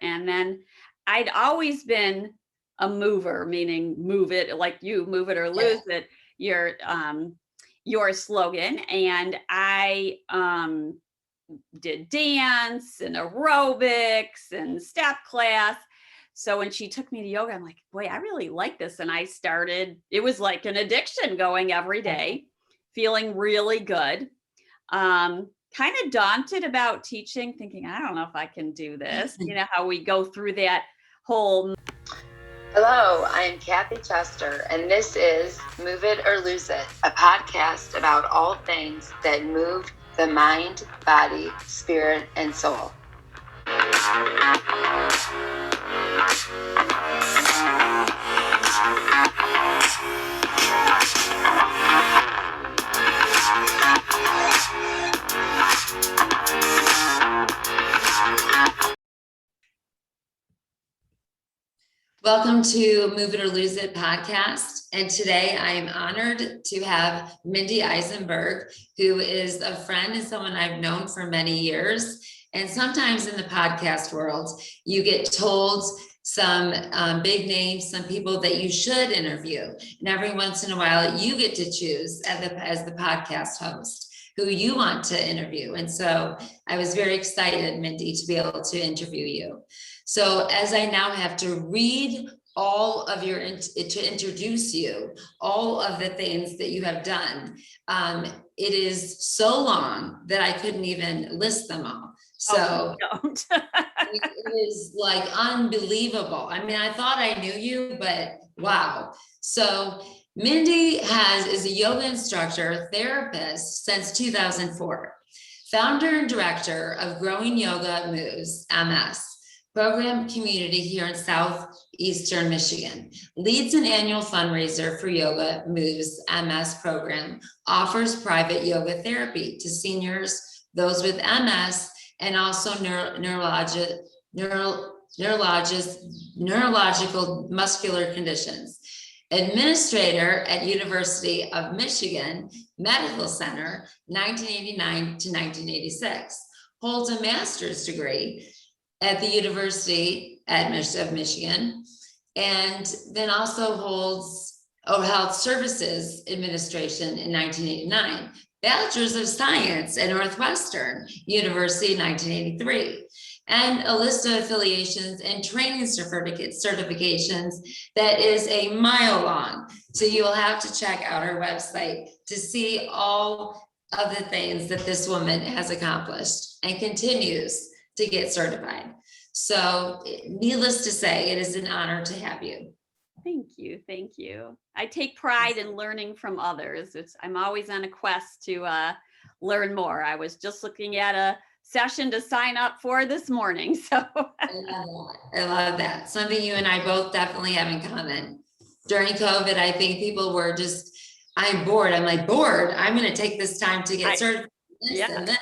And then I'd always been a mover, meaning move it, like you move it or lose it, your slogan. And I did dance and aerobics and step class. So when she took me to yoga, I'm like, boy, I really like this. And I started, it was like an addiction, going every day, feeling really good. Kind of daunted about teaching, thinking, I don't know if I can do this. You know how we go through that whole. Hello, I'm Kathy Chester, and this is Move It or Lose It, a podcast about all things that move the mind, body, spirit, and soul. Welcome to Move It or Lose It podcast. And today I am honored to have Mindy Eisenberg, who is a friend and someone I've known for many years. And sometimes in the podcast world, you get told some big names, some people that you should interview. And every once in a while, you get to choose as the podcast host who you want to interview. And so I was very excited, Mindy, to be able to interview you. So as I now have to read all of to introduce you, all of the things that you have done, it is so long that I couldn't even list them all. So it is like unbelievable. I mean, I thought I knew you, but wow. So Mindy is a yoga instructor, therapist since 2004, founder and director of Growing Yoga Moves, MS, program community here in Southeastern Michigan, leads an annual fundraiser for Yoga Moves MS program, offers private yoga therapy to seniors, those with MS, and also neurological muscular conditions. Administrator at University of Michigan Medical Center, 1989 to 1986, holds a master's degree at the University of Michigan, and then also holds Health Services Administration in 1989, Bachelor's of Science at Northwestern University, 1983, and a list of affiliations and training certifications that is a mile long. So you will have to check out her website to see all of the things that this woman has accomplished and continues to get certified. So needless to say, it is an honor to have you. Thank you. Thank you. I take pride in learning from others. I'm always on a quest to learn more. I was just looking at a session to sign up for this morning. So I love that. Something you and I both definitely have in common. During COVID, I think people were just, I'm bored. I'm like, bored. I'm going to take this time to get certified. And then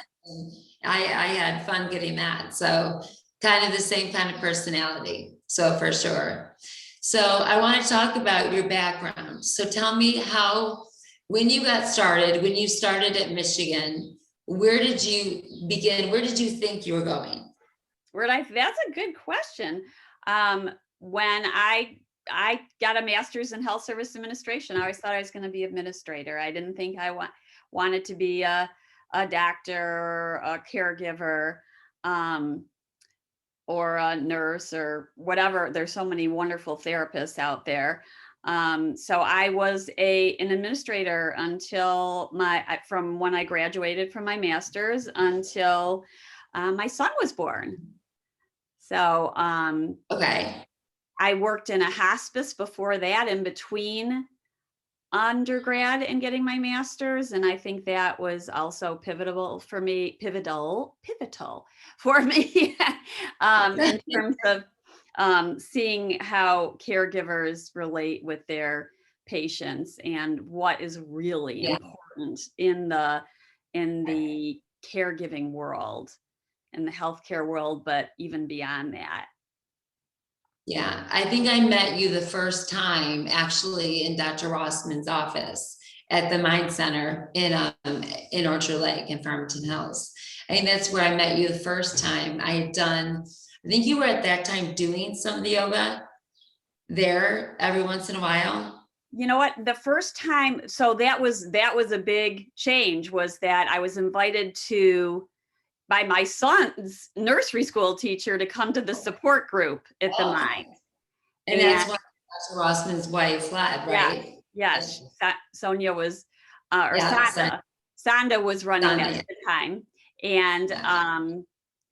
I had fun getting that. So kind of the same kind of personality. So for sure. So I want to talk about your background. So tell me when you got started, when you started at Michigan, where did you begin? Where did you think you were going? That's a good question. When I got a master's in health service administration, I always thought I was going to be an administrator. I didn't think I wanted to be a doctor, a caregiver, or a nurse or whatever. There's so many wonderful therapists out there. So I was an administrator until from when I graduated from my master's until my son was born. So I worked in a hospice before that, in between undergrad and getting my master's, and I think that was also pivotal for me in terms of seeing how caregivers relate with their patients and what is really important in the caregiving world, in the healthcare world, but even beyond that. Yeah, I think I met you the first time actually in Dr. Rossman's office at the Mind Center in Orchard Lake in Farmington Hills. I think that's where I met you the first time. I had done I think you were at that time doing some of the yoga there every once in a while. You know what? The first time, so that was a big change, was that I was invited by my son's nursery school teacher to come to the support group at the Mind. And that's why Dr. Rossman's wife led, right? Yes. Sonia was, or Yeah, Sonda was running that Sonda. at the time. And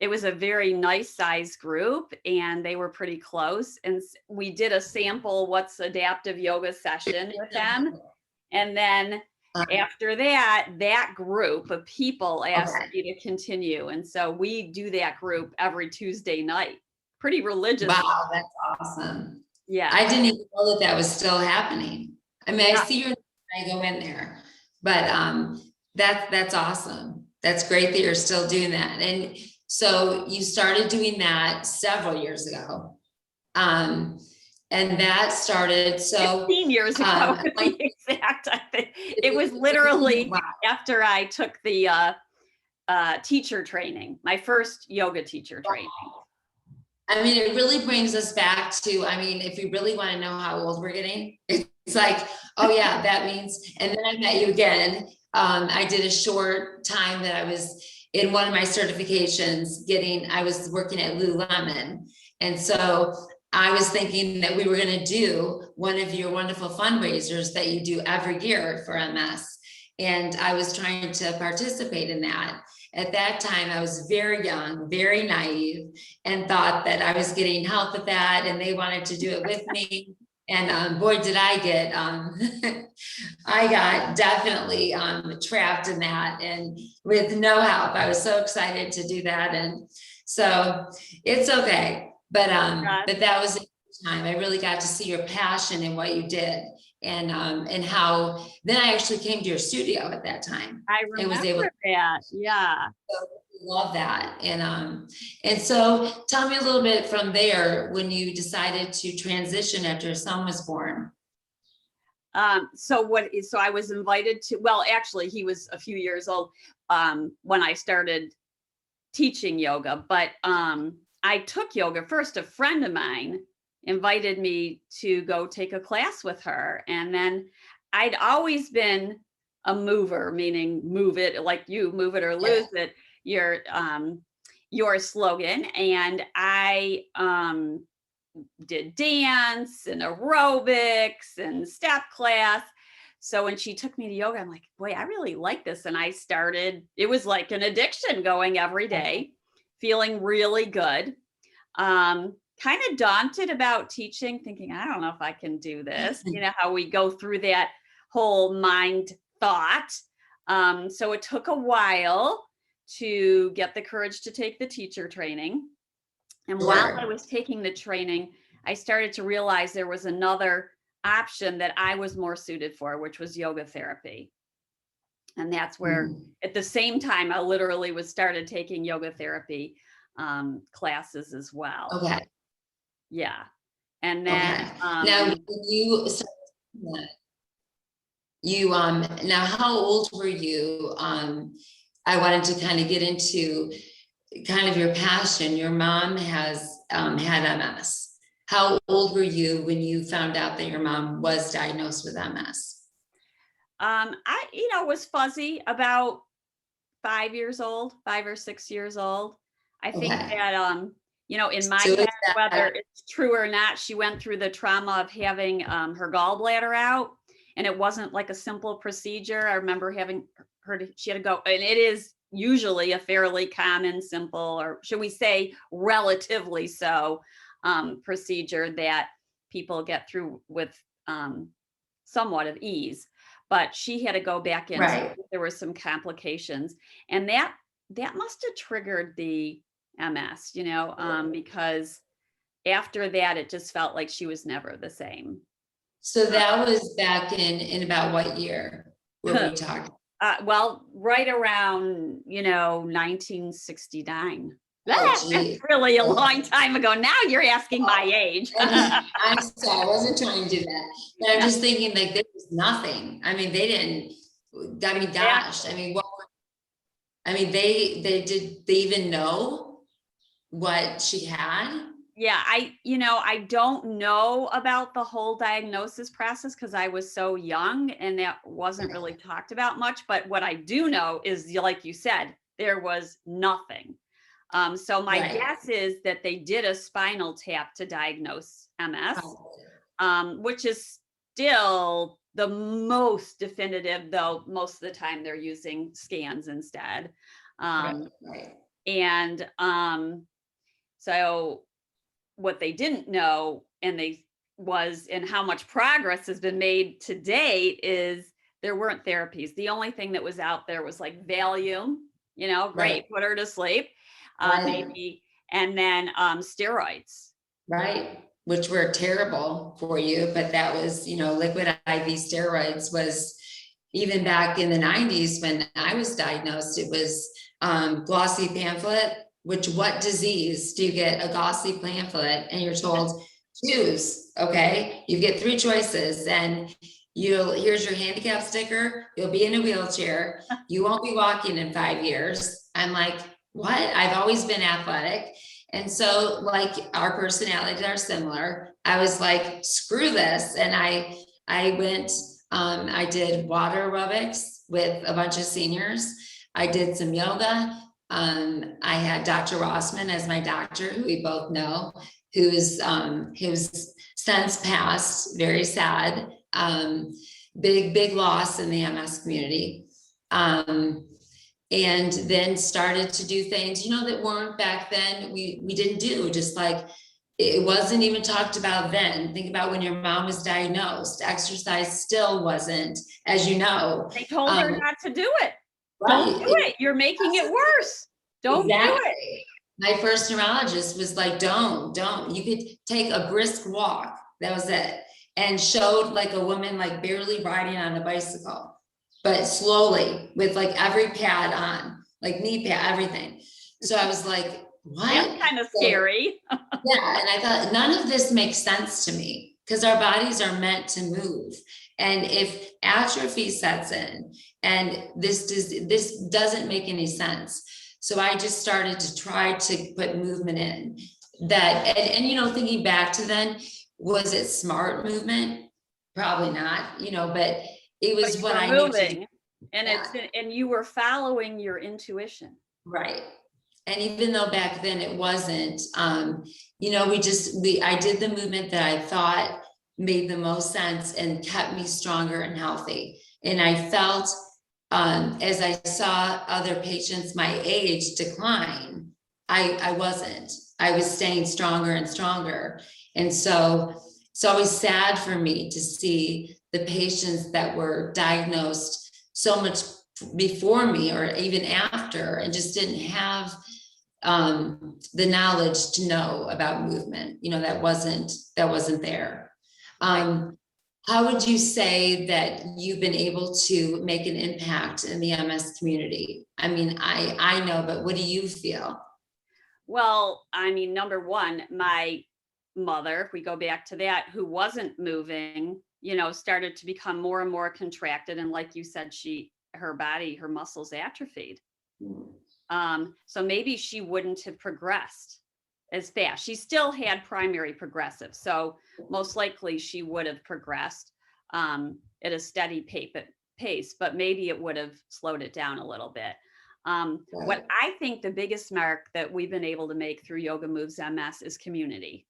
it was a very nice size group, and they were pretty close. And we did a sample what's adaptive yoga session with them. And then after that group of people asked me to continue. And so we do that group every Tuesday night, pretty religious. Wow, that's awesome. Yeah. I didn't even know that was still happening. I mean, I see your name when I go in there, but that's awesome. That's great that you're still doing that. And so you started doing that several years ago. And that started 15 years ago, to be exact. I think it was literally after I took the teacher training, my first yoga teacher training. I mean, it really brings us back to, I mean, if you really want to know how old we're getting, it's like, oh yeah, that means, and then I met you again. I did a short time that I was in one of my certifications I was working at Lululemon. And so I was thinking that we were going to do one of your wonderful fundraisers that you do every year for MS. And I was trying to participate in that. At that time, I was very young, very naive, and thought that I was getting help with that, and they wanted to do it with me. And boy, did I get, I got definitely trapped in that, and with no help. I was so excited to do that, and so it's okay. But that was a good time. I really got to see your passion in what you did, and how. Then I actually came to your studio at that time. I remember that. Yeah. So love that. And so tell me a little bit from there when you decided to transition after your son was born. So I was invited to, well, actually he was a few years old when I started teaching yoga, but I took yoga first. A friend of mine invited me to go take a class with her. And then I'd always been a mover, meaning move it, like you move it or lose it, your slogan. And I did dance and aerobics and step class. So when she took me to yoga, I'm like, boy, I really like this. And I started, it was like an addiction, going every day, feeling really good. Kind of daunted about teaching, thinking, I don't know if I can do this. You know how we go through that whole mind thought. So it took a while to get the courage to take the teacher training. And while I was taking the training, I started to realize there was another option that I was more suited for, which was yoga therapy. And that's where at the same time, I literally started taking yoga therapy classes as well. Okay. Yeah. And then now now how old were you? I wanted to kind of get into kind of your passion. Your mom has had MS. How old were you when you found out that your mom was diagnosed with MS? I was fuzzy, about 5 or 6 years old. I think that in my head, whether it's true or not, she went through the trauma of having her gallbladder out, and it wasn't like a simple procedure. I remember having she had to go, and it is usually a fairly common, simple, or should we say relatively so, procedure that people get through with somewhat of ease. But she had to go back in. So there were some complications, and that must have triggered the MS, because after that, it just felt like she was never the same. So that was back in about what year were we talking? Well, right around, 1969. Oh, that's really a long time ago. Now you're asking my age. I'm sorry, I wasn't trying to do that. But I'm just thinking, like, there was nothing. I mean, they didn't, gosh, I mean, they even know what she had? Yeah, I don't know about the whole diagnosis process because I was so young and that wasn't really talked about much. But what I do know is, like you said, there was nothing. So my Right. guess is that they did a spinal tap to diagnose MS, which is still the most definitive, though most of the time they're using scans instead. Right. And so what they didn't know and how much progress has been made to date is there weren't therapies. The only thing that was out there was like Valium, great, put her to sleep, maybe, and then steroids. Right. Which were terrible for you, but that was, liquid IV steroids was, even back in the 90s when I was diagnosed, it was glossy pamphlet, which what disease do you get a glossy pamphlet and you're told choose, okay? You get 3 choices and here's your handicap sticker, you'll be in a wheelchair, you won't be walking in 5 years. I'm like, what? I've always been athletic. And so like our personalities are similar. I was like, screw this. And I went, I did water aerobics with a bunch of seniors. I did some yoga. I had Dr. Rossman as my doctor, who we both know, who's since passed, very sad, big loss in the MS community. And then started to do things, that weren't back then, we didn't do, just like it wasn't even talked about then. Think about when your mom was diagnosed, exercise still wasn't, as you know. They told her not to do it. Right. Don't do it. You're making it worse. Don't do it. My first neurologist was like, don't. You could take a brisk walk. That was it. And showed like a woman like barely riding on a bicycle, but slowly with like every pad on, like knee pad, everything. So I was like, what? That's kind of scary. Yeah. And I thought none of this makes sense to me because our bodies are meant to move. And if atrophy sets in and this doesn't make any sense. So I just started to try to put movement in that. And thinking back to then, was it smart movement? Probably not, but it was what I knew to do. And and you were following your intuition. Right. And even though back then it wasn't, I did the movement that I thought made the most sense and kept me stronger and healthy. And I felt, as I saw other patients my age decline, I was staying stronger and stronger. And so it's always sad for me to see the patients that were diagnosed so much before me or even after and just didn't have the knowledge to know about movement, that wasn't there. How would you say that you've been able to make an impact in the MS community? I mean, I know, but what do you feel? Well, I mean, number one, my mother, if we go back to that, who wasn't moving, started to become more and more contracted. And like you said, her muscles atrophied. So maybe she wouldn't have progressed as fast. She still had primary progressive. So most likely she would have progressed at a steady pace, but maybe it would have slowed it down a little bit. What I think the biggest mark that we've been able to make through Yoga Moves MS is community.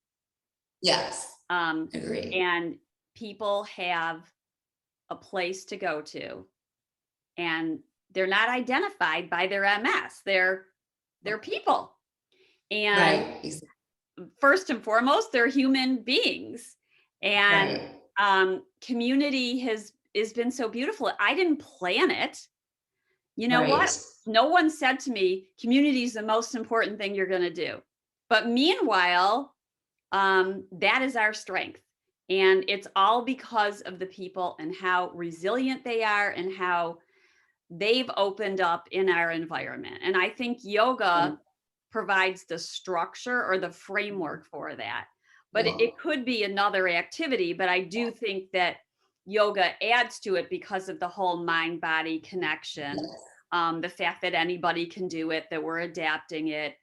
Yes. Agree. And people have a place to go to, and they're not identified by their MS. They're people. And first and foremost, they're human beings. And community has been so beautiful. I didn't plan it. You know what? No one said to me, community is the most important thing you're going to do. But meanwhile, that is our strength. And it's all because of the people and how resilient they are and how they've opened up in our environment. And I think yoga provides the structure or the framework for that. But it could be another activity, but I do think that yoga adds to it because of the whole mind-body connection, the fact that anybody can do it, that we're adapting it.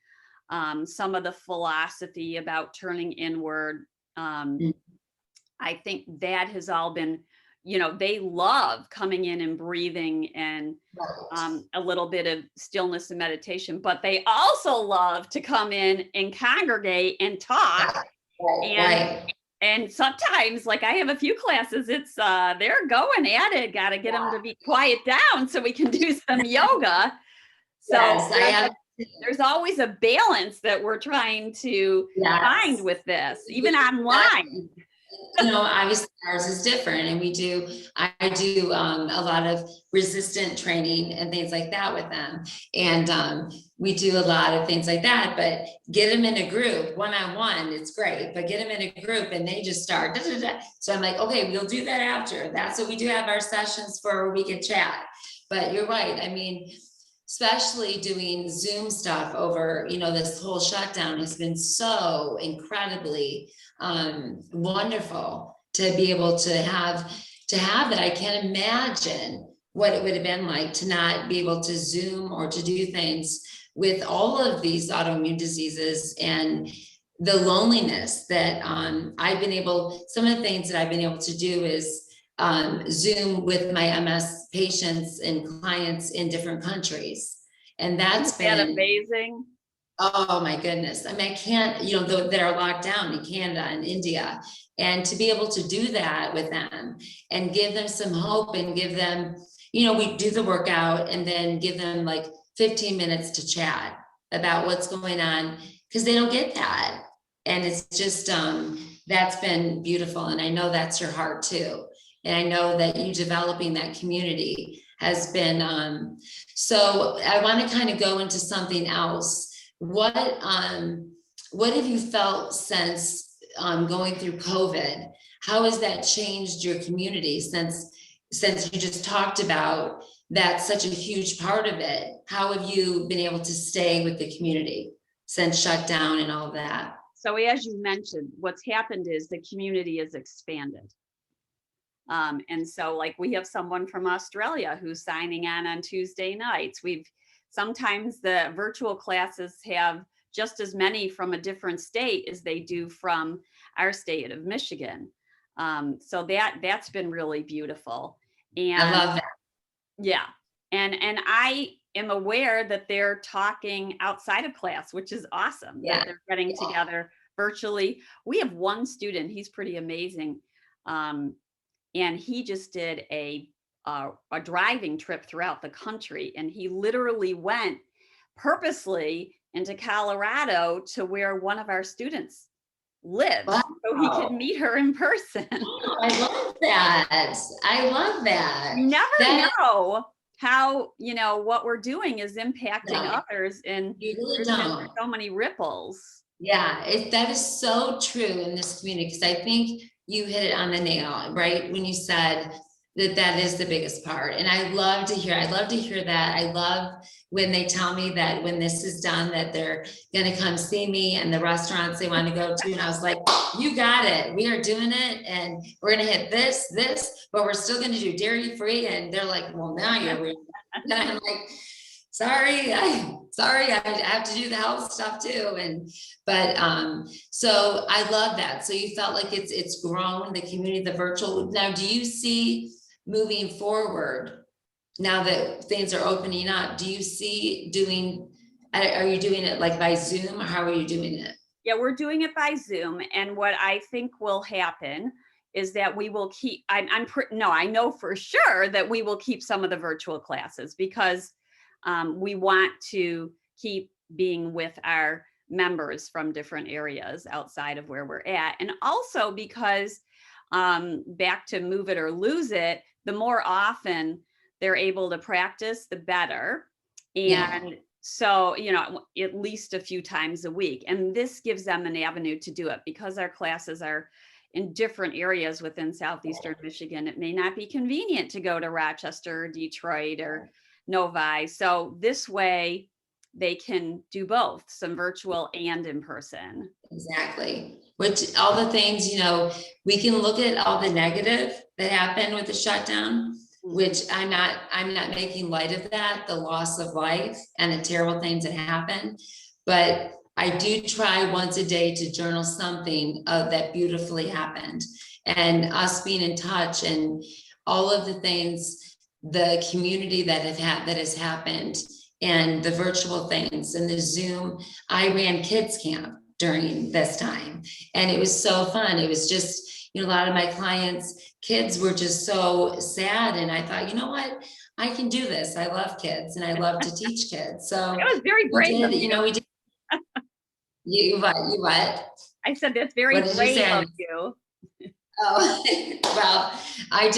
some of the philosophy about turning inward. I think that has all been, they love coming in and breathing and a little bit of stillness and meditation, but they also love to come in and congregate and talk. And sometimes, like, I have a few classes, it's they're going at it, got to get them to be quiet down so we can do some yoga. So there's always a balance that we're trying to find with this, even online. Obviously ours is different, and I do a lot of resistant training and things like that with them. And we do a lot of things like that, but get them in a group, one-on-one, it's great, but get them in a group and they just start, da, da, da. So I'm like, okay, we'll do that after. That's what we do, have our sessions for where we can chat. But you're right. I mean, especially doing Zoom stuff over, this whole shutdown has been so incredibly wonderful to be able to have that. I can't imagine what it would have been like to not be able to Zoom or to do things with all of these autoimmune diseases and the loneliness that some of the things that I've been able to do is Zoom with my MS patients and clients in different countries. And that's been amazing. Oh my goodness. I mean, I can't, that are locked down in Canada and India, and to be able to do that with them and give them some hope and give them, we do the workout and then give them like 15 minutes to chat about what's going on, because they don't get that. And it's just, that's been beautiful. And I know that's your heart too. And I know that you developing that community has been, so I want to kind of go into something else. What have you felt since going through COVID? How has that changed your community since you just talked about that's such a huge part of it? How have you been able to stay with the community since shutdown and all that? So as you mentioned, what's happened is the community has expanded. And so, like, we have someone from Australia who's signing on Tuesday nights. Sometimes the virtual classes have just as many from a different state as they do from our state of Michigan. So that's been really beautiful. And I love that. Yeah. And I am aware that they're talking outside of class, which is awesome. Yeah. That they're getting together virtually. We have one student, he's pretty amazing. And he just did a driving trip throughout the country, and he literally went purposely into Colorado to where one of our students lives, so he could meet her in person. I love that. I love that. You never know how, what we're doing is impacting others, and really there's been so many ripples. Yeah, that is so true in this community, because I think you hit it on the nail, right? When you said that is the biggest part. And I love to hear that. I love when they tell me that when this is done, that they're going to come see me and the restaurants they want to go to. And I was like, you got it. We are doing it. And we're going to hit this, but we're still going to do dairy free. And they're like, well, now you're and I'm like, sorry, I have to do the health stuff too. But so I love that. So you felt like it's grown, the community, the virtual. Now, do you see moving forward, now that things are opening up, do you see are you doing it like by Zoom, or how are you doing it? Yeah, we're doing it by Zoom. And what I think will happen is that we will keep, I know for sure that we will keep some of the virtual classes, because we want to keep being with our members from different areas outside of where we're at. And also because back to move it or lose it, the more often they're able to practice, the better. And so, at least a few times a week. And this gives them an avenue to do it, because our classes are in different areas within Southeastern Michigan. It may not be convenient to go to Rochester or Detroit or Novi. So this way they can do both, some virtual and in person. Exactly. Which all the things, we can look at all the negative that happened with the shutdown, which I'm not making light of that, the loss of life and the terrible things that happened. But I do try once a day to journal something that beautifully happened, and us being in touch and all of the things, the community that has happened, and the virtual things and the Zoom. I ran kids camp during this time, and it was so fun. It was just, a lot of my clients' kids were just so sad, and I thought, you know what? I can do this. I love kids and I love to teach kids. So It was very we brave did, of you. we did. You what? I said, that's very What did you brave say? of you. Oh, well, I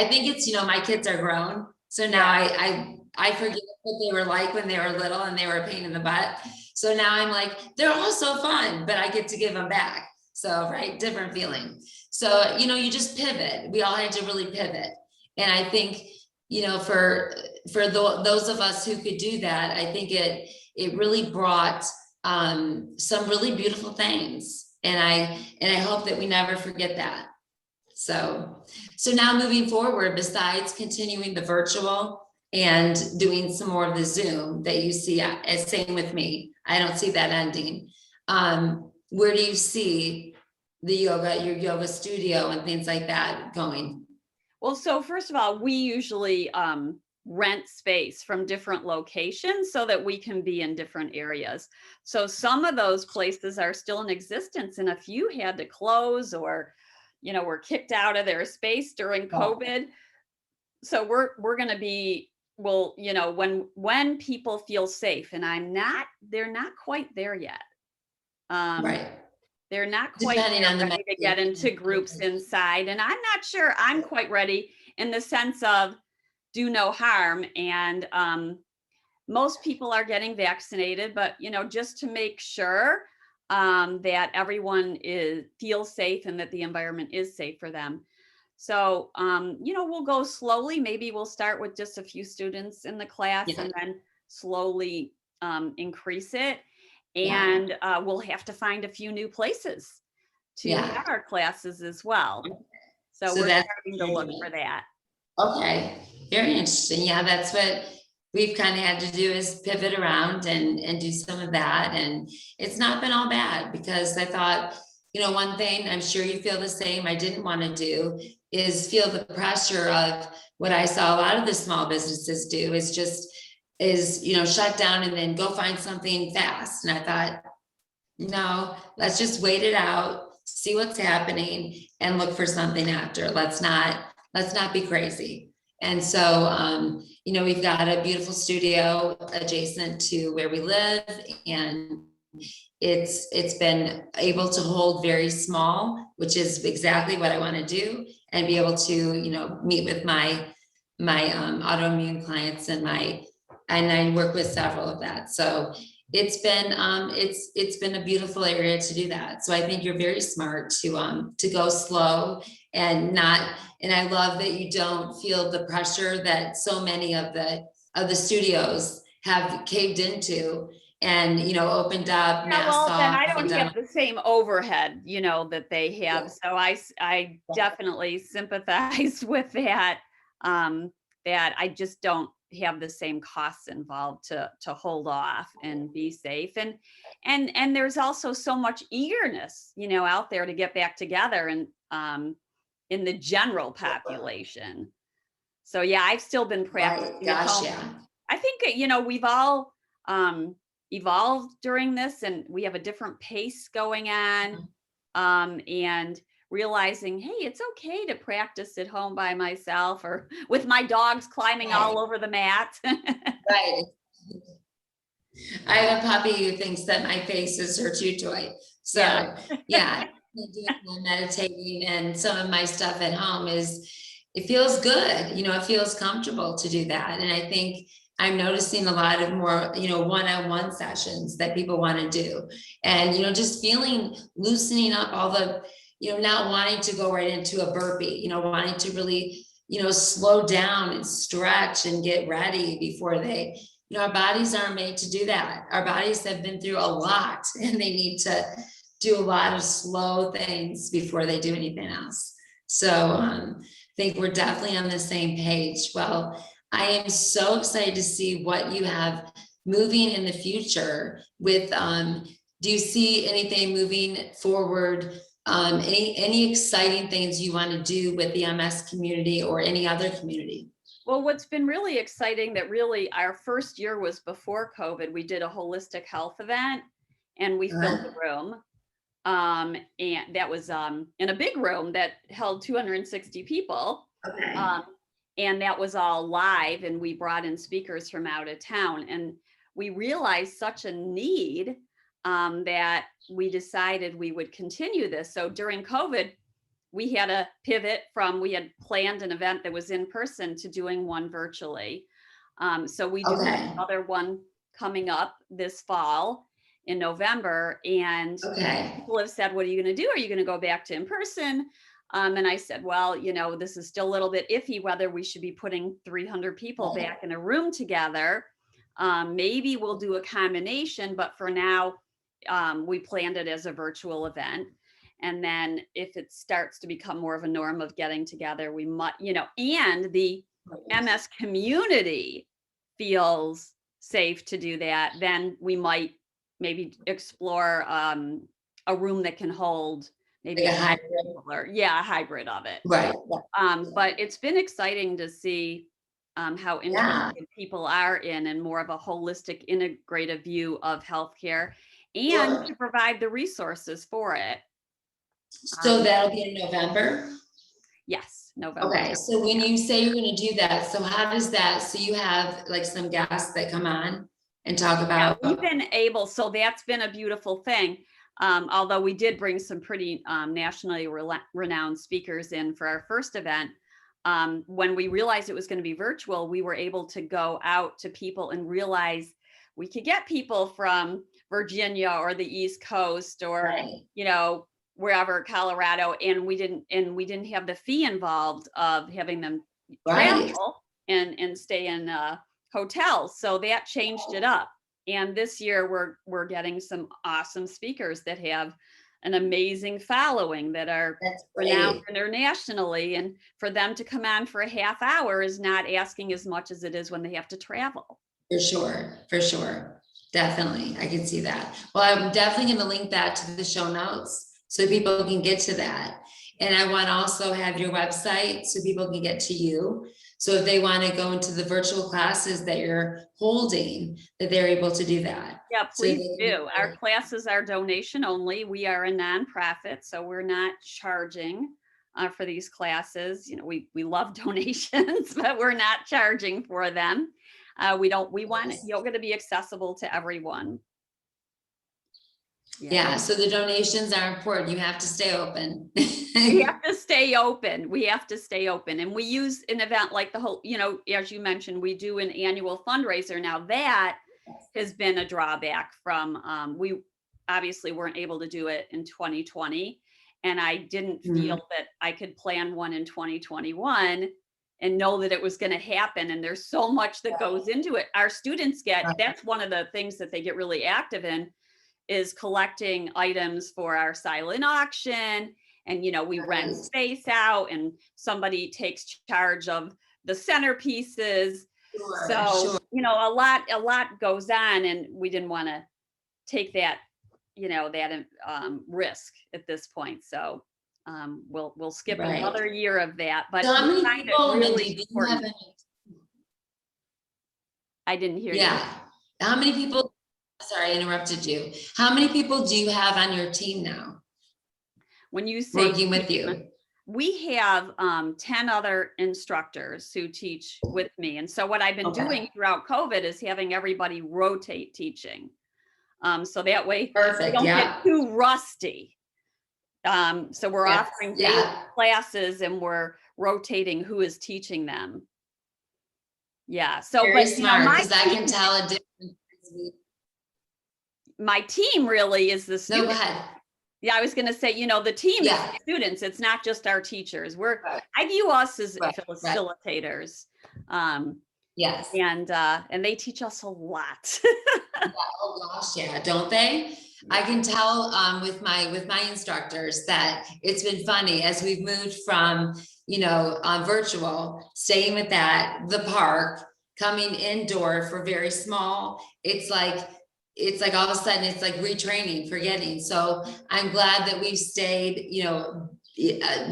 think it's, my kids are grown. So now I forget what they were like when they were little and they were a pain in the butt. So now I'm like, they're all so fun, but I get to give them back. So, right, different feeling. So, you just pivot. We all had to really pivot. And I think, those of us who could do that, I think it really brought some really beautiful things. And I hope that we never forget that. So now moving forward, besides continuing the virtual and doing some more of the Zoom that you see, as same with me, I don't see that ending. Where do you see your yoga studio and things like that going? Well, so first of all, we usually rent space from different locations so that we can be in different areas. So some of those places are still in existence, and a few had to close or, were kicked out of their space during COVID. So we're going to be, well, when people feel safe, and they're not quite there yet. Right. They're not quite Depending on the ready to get into groups inside. And I'm not sure I'm quite ready in the sense of do no harm. And most people are getting vaccinated, but, just to make sure that everyone feels safe and that the environment is safe for them. So, we'll go slowly. Maybe we'll start with just a few students in the class and then slowly increase it. And we'll have to find a few new places to have our classes as well. So we're starting to look for that. Okay, very interesting. Yeah, that's what we've kind of had to do, is pivot around and do some of that. And it's not been all bad, because I thought, one thing I'm sure you feel the same, I didn't want to do is feel the pressure of what I saw a lot of the small businesses do is shut down and then go find something fast. And I thought, no, let's just wait it out, see what's happening, and look for something after. Let's not be crazy. And so, we've got a beautiful studio adjacent to where we live, and it's been able to hold very small, which is exactly what I want to do, and be able to, meet with my autoimmune clients and I work with several of that. So it's been a beautiful area to do that. So I think you're very smart to go slow and I love that you don't feel the pressure that so many of the studios have caved into and, opened up. Yeah, well, then I don't have the same overhead, that they have. Yeah. So I definitely sympathize with that, that I just don't have the same costs involved to hold off and be safe. And there's also so much eagerness, out there to get back together and in the general population. So yeah, I've still been practicing. Right. Gosh, yeah. I think, we've all evolved during this, and we have a different pace going on, and realizing, hey, it's okay to practice at home by myself or with my dogs climbing all over the mat. Right. I have a puppy who thinks that my face is her chew toy. So yeah, doing meditating and some of my stuff at home it feels good. It feels comfortable to do that. And I think I'm noticing a lot of more, one-on-one sessions that people want to do. And, just loosening up all the, not wanting to go right into a burpee, wanting to really, slow down and stretch and get ready before our bodies aren't made to do that. Our bodies have been through a lot and they need to do a lot of slow things before they do anything else. So I think we're definitely on the same page. Well, I am so excited to see what you have moving in the future with, do you see anything moving forward? Any exciting things you want to do with the MS community or any other community? Well, what's been really exciting that really our first year was before COVID. We did a holistic health event and we filled the room. And that was in a big room that held 260 people. Okay. And that was all live, and we brought in speakers from out of town. And we realized such a need that we decided we would continue this. So during COVID, we had a pivot from, we had planned an event that was in person to doing one virtually. So we do have another one coming up this fall in November. And people have said, what are you going to do? Are you going to go back to in person? And I said, well, you know, this is still a little bit iffy whether we should be putting 300 people back in a room together. Maybe we'll do a combination, but for now, we planned it as a virtual event. And then if it starts to become more of a norm of getting together, we might, you know, and the MS community feels safe to do that, then we might maybe explore a room that can hold maybe like a hybrid of it. Right. But it's been exciting to see how interested people are in and more of a holistic, integrative view of healthcare and to provide the resources for it. So that'll be in November? Yes, November. Okay, so when you say you're going to do that, so how does that, so you have like some guests that come on and talk about. We've been able, so that's been a beautiful thing. Although we did bring some pretty nationally renowned speakers in for our first event. When we realized it was going to be virtual, we were able to go out to people and realize we could get people from Virginia or the East Coast or, you know, wherever, Colorado, and we didn't have the fee involved of having them travel and stay in hotels. So that changed it up. And this year we're getting some awesome speakers that have an amazing following that are renowned internationally. And for them to come on for a half hour is not asking as much as it is when they have to travel. For sure, for sure. Definitely. I can see that. Well, I'm definitely going to link that to the show notes so people can get to that. And I want to also have your website so people can get to you. So if they want to go into the virtual classes that you're holding, that they're able to do that. Yeah, please do. Our classes are donation only. We are a nonprofit, so we're not charging for these classes. You know, we love donations, but we're not charging for them. We want yoga to be accessible to everyone. Yeah, so the donations are important. You have to stay open. We have to stay open. We have to stay open. And we use an event like the whole, you know, as you mentioned, we do an annual fundraiser. Now that has been a drawback from, we obviously weren't able to do it in 2020. And I didn't feel that I could plan one in 2021 and know that it was going to happen. And there's so much that goes into it. Our students that's one of the things that they get really active in, is collecting items for our silent auction. And, you know, we rent space out and somebody takes charge of the centerpieces. You know, a lot goes on, and we didn't want to take that, you know, that risk at this point. So we'll skip another year of that, but so how many people really important. I didn't hear you. How many people, sorry, I interrupted you. How many people do you have on your team now? When you say working with you, we have 10 other instructors who teach with me. And so what I've been doing throughout COVID is having everybody rotate teaching. So that way we don't get too rusty. So we're offering daily classes and we're rotating who is teaching them. Yeah. So very smart, because I can tell a difference. My team really is the students. No, go ahead. Yeah, I was going to say, you know, the team is the students. It's not just our teachers. I view us as facilitators. Yes. And they teach us a lot. Oh gosh, yeah, don't they? I can tell with my instructors that it's been funny as we've moved from, you know, virtual, staying with that, the park, coming indoor for very small, it's like all of a sudden it's like retraining, forgetting. So I'm glad that we've stayed,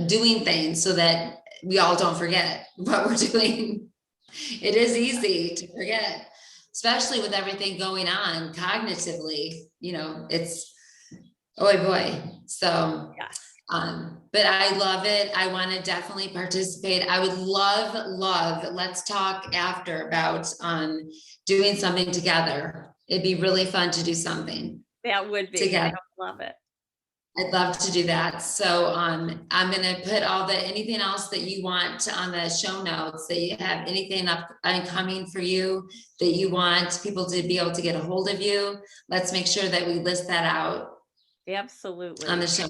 doing things so that we all don't forget what we're doing. It is easy to forget, especially with everything going on cognitively, it's, oh boy. So, Yes. but I love it. I want to definitely participate. I would love, let's talk after about, doing something together. It'd be really fun to do something That would be, I together. would love it. I'd love to do that. So, I'm going to put anything else that you want on the show notes, that you have anything up and coming for you that you want people to be able to get a hold of you. Let's make sure that we list that out Absolutely. on the show.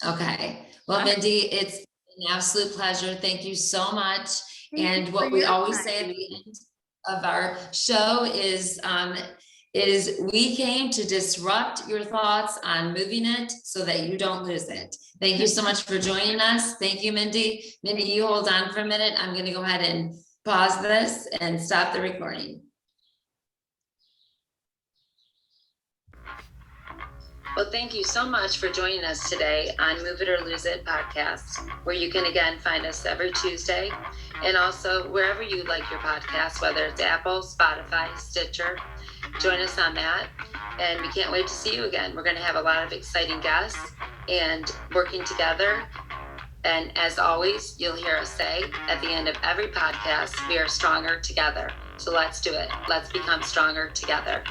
Okay. Well, Mindy, it's an absolute pleasure. Thank you so much. Thank And what we always say at the end of our show is we came to disrupt your thoughts on moving it so that you don't lose it. Thank you so much for joining us. Thank you, Mindy. Mindy, you hold on for a minute. I'm going to go ahead and pause this and stop the recording. Well, thank you so much for joining us today on Move It or Lose It podcast, where you can again find us every Tuesday, and also wherever you like your podcast, whether it's Apple, Spotify, Stitcher. Join us on that, and we can't wait to see you again. We're going to have a lot of exciting guests and working together. And as always, you'll hear us say at the end of every podcast, we are stronger together. So let's do it. Let's become stronger together.